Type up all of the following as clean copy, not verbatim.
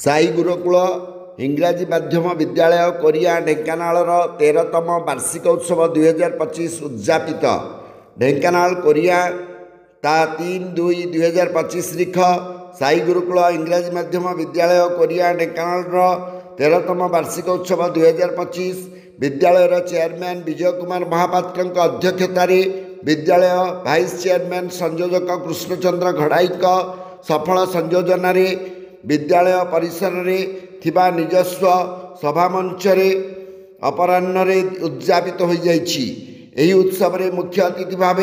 साई गुरुकुल इंग्राजी माध्यम विद्यालय कोरिया ढेंकानाल 13तम वार्षिक उत्सव 2025 उद्यापित। ढेंकानाल कोरिया ता 3/2/2025 लिख साई गुरुकुल इंग्राजी माध्यम विद्यालय कोरिया ढेंकानाल 13तम वार्षिक उत्सव 2025 विद्यालय चेयरमैन विजय कुमार महापात्र अध्यक्षतार विद्यालय भाइस चेयरमैन संयोजक कृष्णचंद्र घड़ाई सफल संयोजन विद्यालय परिसर में थिबा निजस्व सभामंच अपराह्न उद्यापित हो जाइछि। एही उत्सव में मुख्य अतिथि भाव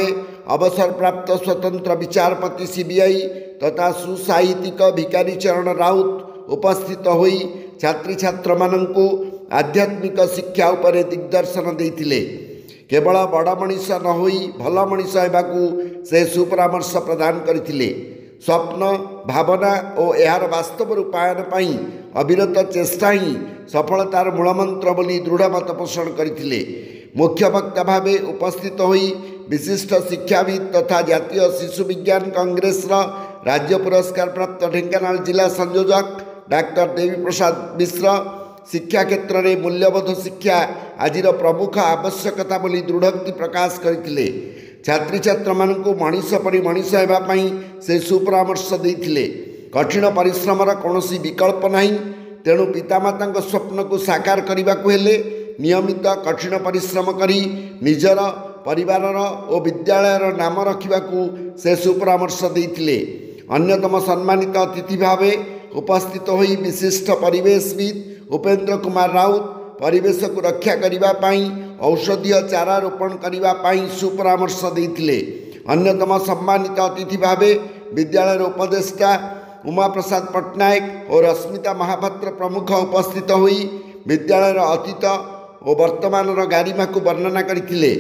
अवसर प्राप्त स्वतंत्र विचारपति सीबीआई तथा सुसाहित्यिक भिकारी चरण राउत उपस्थित होई छात्री छात्र मानंकु आध्यात्मिक शिक्षा उपरे दिग्दर्शन देइथिले। केवल बड़ मनीष न होई भल मनीष हेबाकू से सुपरामर्श प्रदान करथिले। स्वप्न भावना और यार वास्तव रूपायन पाई अविरत चेष्टा ही सफलतार मूलमंत्र बोली दृढ़ मत पोषण करथिले। मुख्य वक्ता भाव उपस्थित होई विशिष्ट शिक्षाविद तथा जातीय शिशु विज्ञान कांग्रेस राज्य पुरस्कार प्राप्त ढेंकानाल जिला संयोजक डॉक्टर देवी प्रसाद मिश्र शिक्षा क्षेत्र में मूल्यबोध शिक्षा आजिर प्रमुख आवश्यकता बोली दृढ़ोक्ति प्रकाश करथिले। छात्री छात्र मानकु मनीष परि मनीष हेबापई से सुपरामर्श देइथिले। कठिन परिश्रमर कौनसी विकल्प नहीं, तेणु पितामाता स्वप्न को साकार करने को हेले नियमित कठिन परिश्रम करी निजर परिवारर और विद्यालयर नाम रखिबाकू से सुपरामर्श देइथिले। अन्यतम सम्मानित अतिथि भाव उपस्थित होई विशिष्ट परिवेशविद उपेन्द्र कुमार राउत परिवेश को रक्षा करने औषधीय चारा रोपण करने सुपरामर्श देइथिले। अन्यतम सम्मानित अतिथि भाव विद्यालय उपदेष्टा उमा प्रसाद पट्टनायक और रश्मिता महापात्र प्रमुख उपस्थित होई विद्यालय अतीत और वर्तमान गारिमा को वर्णना करथिले।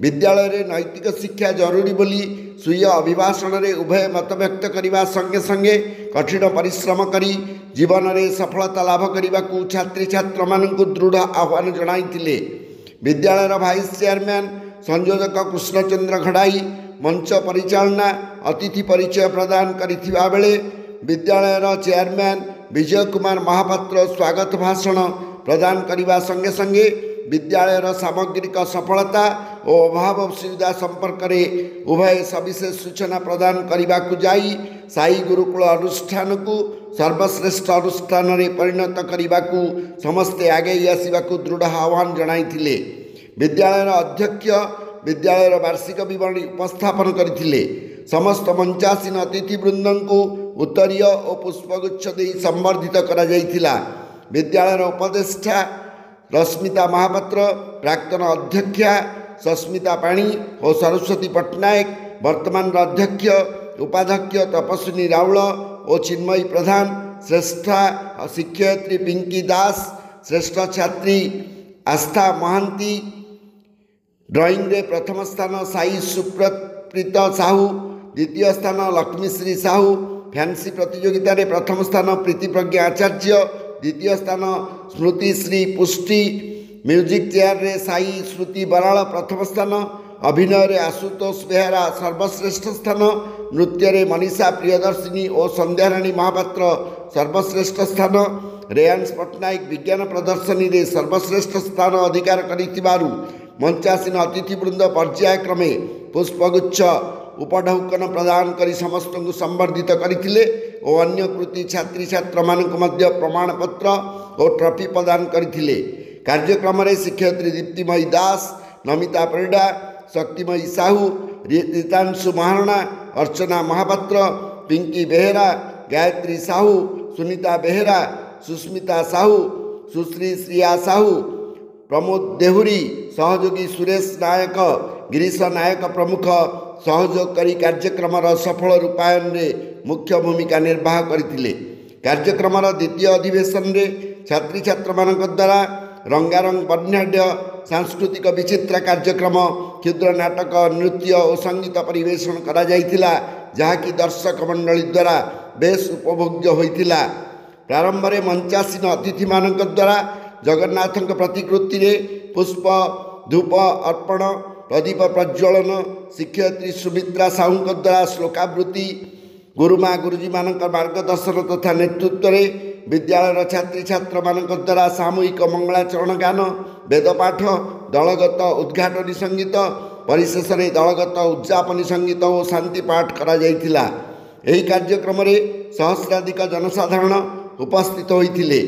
विद्यालय रे नैतिक शिक्षा जरूरी बोली स्वीय अभिभाषण रे उभय मत व्यक्त करने संगे संगे कठिन परिश्रम करी जीवन में सफलता लाभ करने को छात्री छात्र मानक दृढ़ आह्वान जणाइथिले। विद्यालय भाइस चेयरमैन संयोजक कृष्णचंद्र घड़ाई मंच परिचालना अतिथि परिचय प्रदान करिथिबा बेले विद्यालय चेयरमैन विजय कुमार महापात्र स्वागत भाषण प्रदान करने संगे संगे विद्यालय सामग्रिक सफलता और अभाव असुविधा संपर्क में उभय सविशेष सूचना प्रदान करने को जाई साई गुरुकुल अनुष्ठान को सर्वश्रेष्ठ अनुष्ठान में परिणत करने को समस्ते आगे आसवाक दृढ़ आह्वान जणाइथिले। विद्यालय अध्यक्ष विद्यालय वार्षिक विवरणी उपस्थापन करथिले। समस्त मंचासीन अतिथिवृंद को उत्तरीय और पुष्पगुच्छ दे संबर्धित करा जाइथिला। विद्यालय उपदेष्टा रश्मिता महापात्र प्राक्तन अध्यक्षा सस्मिता पाणी और सरस्वती पट्टनायक वर्तमान अध्यक्ष उपाध्यक्ष तपस्विनी राउल और चिन्मयी प्रधान श्रेष्ठा शिक्षयित्री पिंकी दास श्रेष्ठ छात्री आस्था महांती ड्रॉइंग रे प्रथम स्थान साई सुप्रप्रीत साहू द्वितीय स्थान लक्ष्मीश्री साहू फैंसी प्रतियोगिता रे प्रथम स्थान प्रीति प्रज्ञा आचार्य द्वितीय स्थान स्मृति श्री पुष्टि म्यूजिक चेयर रे साई श्रुति बराल प्रथम स्थान अभिनय रे आशुतोष बेहरा सर्वश्रेष्ठ स्थान नृत्य रे मनीषा प्रियदर्शिनी और संध्याराणी महापात्र सर्वश्रेष्ठ स्थान रेयांश पट्टनायक विज्ञान प्रदर्शनी रे सर्वश्रेष्ठ स्थान अधिकार करिथिबारु मंचासीन अतिथिवृंद पर्यायक्रमे पुष्पगुच्छ उपढौकन प्रदान करी समस्त को संबर्धित करथिले और अन्य कृति छात्री छात्र मानक मध्य प्रमाणपत्र और ट्रॉफी प्रदान करथिले। कार्यक्रम में शिक्षयित्री दीप्तिमयी दास नमिता परिडा शक्तिमयी साहू रीतांशु महारणा अर्चना महापात्र पिंकी बेहरा गायत्री साहू सुनीता बेहरा सुस्मिता साहू सुश्री श्रिया साहू प्रमोद देहुरी सहयोगी सुरेश नायक गिरीश नायक प्रमुख सहयोग करी कार्यक्रम सफल रूपायन रे मुख्य भूमिका निर्वाह करथिले। କାର୍ଯ୍ୟକ୍ରମର ଦ୍ୱିତୀୟ ଅଧିବେଶନରେ ଛାତ୍ରୀ ଛାତ୍ରମାନଙ୍କ ଦ୍ୱାରା ରଙ୍ଗାରଙ୍ଗ ବର୍ଣ୍ଣାଢ୍ୟ ସାଂସ୍କୃତିକ ବିଚିତ୍ର କାର୍ଯ୍ୟକ୍ରମ, କ୍ଷୁଦ୍ର ନାଟକ, ନୃତ୍ୟ ଓ ସଙ୍ଗୀତ ପରିବେଷଣ କରାଯାଇଥିଲା, ଯାହାକି ଦର୍ଶକ ମଣ୍ଡଳୀ ଦ୍ୱାରା ବେଶ ଉପଭୋଗ୍ୟ ହୋଇଥିଲା। ପ୍ରାରମ୍ଭରେ ମଞ୍ଚାସୀନ ଅତିଥିମାନଙ୍କ ଦ୍ୱାରା ଜଗନ୍ନାଥଙ୍କ ପ୍ରତିକୃତିରେ ପୁଷ୍ପ ଧୂପ ଅର୍ପଣ, ପ୍ରଦୀପ ପ୍ରଜ୍ୱଳନ, ଶିକ୍ଷୟିତ୍ରୀ ସୁମିତ୍ରା ସାହୁଙ୍କ ଦ୍ୱାରା ଶ୍ଲୋକାବୃତ୍ତି, ଗୁରୁମା ଗୁରୁଜୀମାନଙ୍କ ମାର୍ଗଦର୍ଶନ ତଥା ନେତୃତ୍ୱରେ ବିଦ୍ୟାଳୟର ଛାତ୍ରୀଛାତ୍ରମାନଙ୍କ ଦ୍ୱାରା ସାମୂହିକ ମଙ୍ଗଳାଚରଣ ଗାନ, ବେଦପାଠ, ଦଳଗତ ଉଦ୍ଘାଟନୀ ସଙ୍ଗୀତ, ପରିଶେଷରେ ଦଳଗତ ଉଦ୍ଯାପନୀ ସଙ୍ଗୀତ ଓ ଶାନ୍ତି ପାଠ କରାଯାଇଥିଲା। ଏହି କାର୍ଯ୍ୟକ୍ରମରେ ସହସ୍ରାଧିକ ଜନସାଧାରଣ ଉପସ୍ଥିତ ହୋଇଥିଲେ।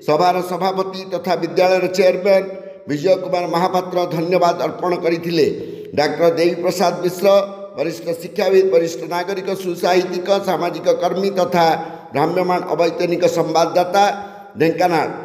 ସଭାର ସଭାପତି ତଥା ବିଦ୍ୟାଳୟର ଚେୟାରମ୍ୟାନ୍ ବିଜୟ କୁମାର ମହାପାତ୍ର ଧନ୍ୟବାଦ ଅର୍ପଣ କରିଥିଲେ। ଡାକ୍ତର ଦେବୀପ୍ରସାଦ ମିଶ୍ର ବରିଷ୍ଠ ଶିକ୍ଷାବିତ୍, ବରିଷ୍ଠ ନାଗରିକ, ସୁସାହିତ୍ୟିକ, ସାମାଜିକ କର୍ମୀ ତଥା ଭ୍ରାମ୍ୟମାଣ ଅବୈତନିକ ସମ୍ବାଦଦାତା, ଢେଙ୍କାନାଳ।